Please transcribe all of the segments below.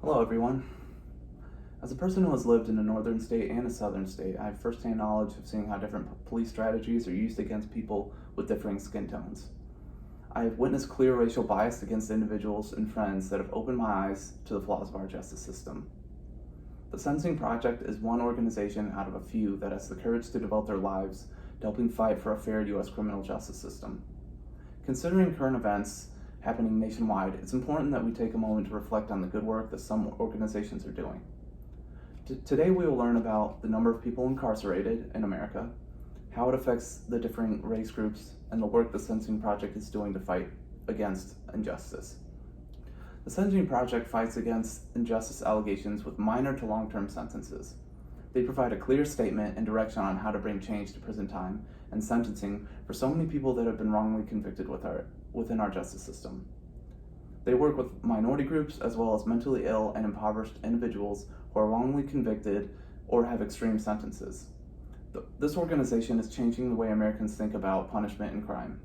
Hello, everyone. As a person who has lived in a northern state and a southern state, I have firsthand knowledge of seeing how different police strategies are used against people with differing skin tones. I have witnessed clear racial bias against individuals and friends that have opened my eyes to the flaws of our justice system. The Sentencing Project is one organization out of a few that has the courage to devote their lives to helping fight for a fair U.S. criminal justice system. Considering current events happening nationwide, it's important that we take a moment to reflect on the good work that some organizations are doing. Today we will learn about the number of people incarcerated in America, how it affects the differing race groups, and the work the Sentencing Project is doing to fight against injustice. The Sentencing Project fights against injustice allegations with minor to long-term sentences. They provide a clear statement and direction on how to bring change to prison time and sentencing for so many people that have been wrongly convicted within our justice system. They work with minority groups as well as mentally ill and impoverished individuals who are wrongly convicted or have extreme sentences. This organization is changing the way Americans think about punishment and crime.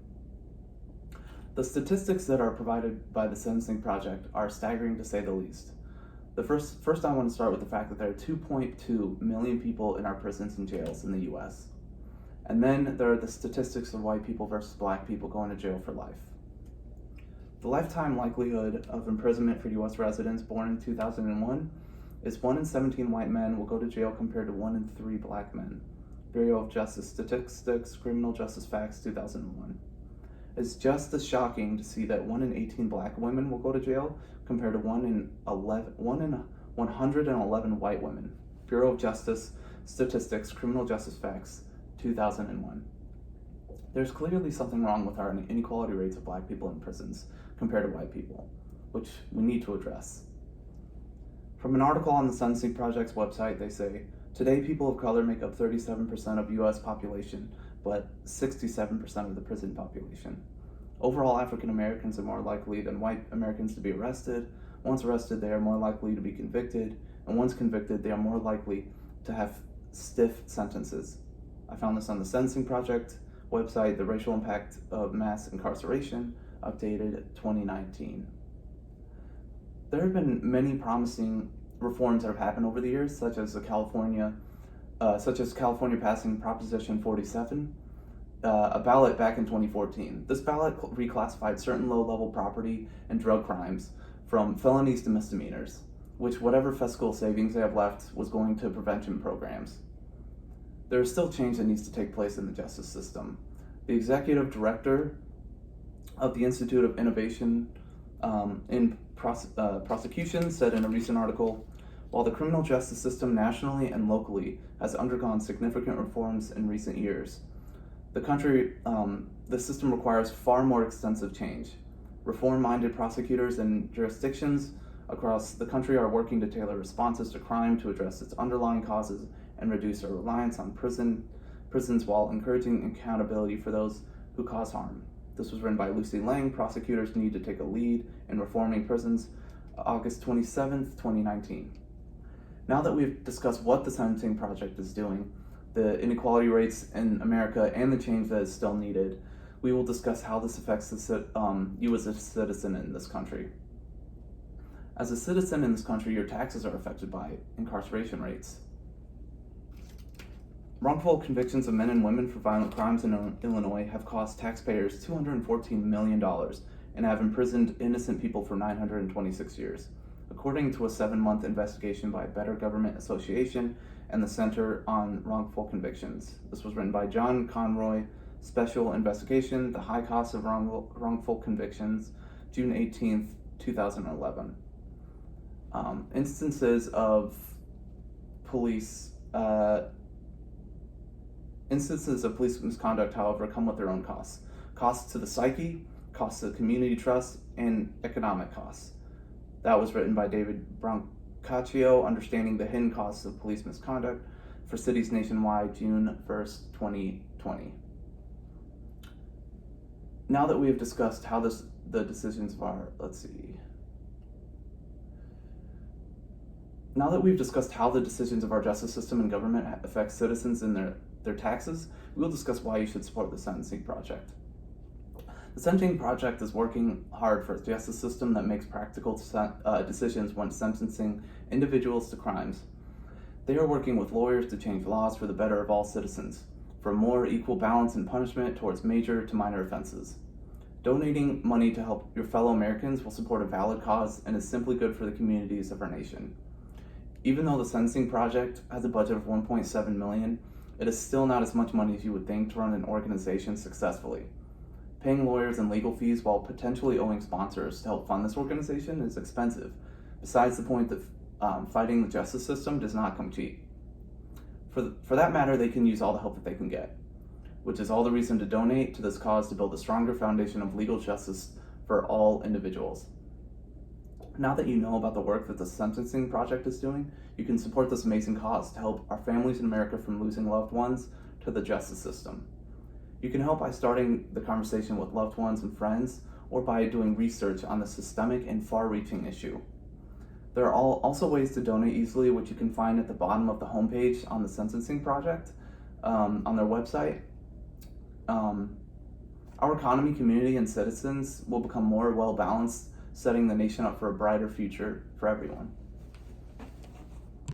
The statistics that are provided by the Sentencing Project are staggering to say the least. First I want to start with the fact that there are 2.2 million people in our prisons and jails in the US. And then there are the statistics of white people versus black people going to jail for life. The lifetime likelihood of imprisonment for US residents born in 2001 is 1 in 17 white men will go to jail compared to 1 in 3 black men. Bureau of Justice Statistics, Criminal Justice Facts, 2001. It's just as shocking to see that 1 in 18 black women will go to jail compared to 1 in 111 white women. Bureau of Justice Statistics, Criminal Justice Facts, 2001. There's clearly something wrong with our inequality rates of black people in prisons compared to white people, which we need to address. From an article on the Sentencing Project's website, they say, today people of color make up 37% of US population, but 67% of the prison population. Overall, African Americans are more likely than white Americans to be arrested. Once arrested, they are more likely to be convicted, and once convicted, they are more likely to have stiff sentences. I found this on the Sentencing Project website, The Racial Impact of Mass Incarceration, updated 2019. There have been many promising reforms that have happened over the years, such as California passing Proposition 47, a ballot back in 2014. This ballot reclassified certain low-level property and drug crimes from felonies to misdemeanors, which whatever fiscal savings they have left was going to prevention programs. There is still change that needs to take place in the justice system. The executive director of the Institute of Innovation in Prosecution said in a recent article, while the criminal justice system nationally and locally has undergone significant reforms in recent years, the system requires far more extensive change. Reform-minded prosecutors in jurisdictions across the country are working to tailor responses to crime to address its underlying causes and reduce our reliance on prisons while encouraging accountability for those who cause harm. This was written by Lucy Lang. Prosecutors need to take a lead in reforming prisons, August 27th, 2019. Now that we've discussed what the Sentencing Project is doing, the inequality rates in America, and the change that is still needed, we will discuss how this affects you as a citizen in this country. As a citizen in this country, your taxes are affected by incarceration rates. Wrongful convictions of men and women for violent crimes in Illinois have cost taxpayers $214 million and have imprisoned innocent people for 926 years, according to a 7-month investigation by Better Government Association and the Center on Wrongful Convictions. This was written by John Conroy, Special Investigation, The High Cost of Wrongful Convictions, June 18th, 2011. Instances of police misconduct, however, come with their own costs. Costs to the psyche, costs to community trust, and economic costs. That was written by David Brancaccio, Understanding the Hidden Costs of Police Misconduct, for cities nationwide, June 1st, 2020. Now that we have discussed how the decisions of our, Now that we've discussed how the decisions of our justice system and government affect citizens and their taxes, we will discuss why you should support the Sentencing Project. The Sentencing Project is working hard for a justice system that makes practical decisions when sentencing individuals to crimes. They are working with lawyers to change laws for the better of all citizens, for a more equal balance in punishment towards major to minor offenses. Donating money to help your fellow Americans will support a valid cause and is simply good for the communities of our nation. Even though the Sentencing Project has a budget of $1.7 million, it is still not as much money as you would think to run an organization successfully. Paying lawyers and legal fees while potentially owing sponsors to help fund this organization is expensive, besides the point that fighting the justice system does not come cheap. For that matter, they can use all the help that they can get, which is all the reason to donate to this cause to build a stronger foundation of legal justice for all individuals. Now that you know about the work that the Sentencing Project is doing, you can support this amazing cause to help our families in America from losing loved ones to the justice system. You can help by starting the conversation with loved ones and friends, or by doing research on the systemic and far-reaching issue. There are also ways to donate easily, which you can find at the bottom of the homepage on the Sentencing Project, on their website. Our economy, community, and citizens will become more well-balanced, setting the nation up for a brighter future for everyone.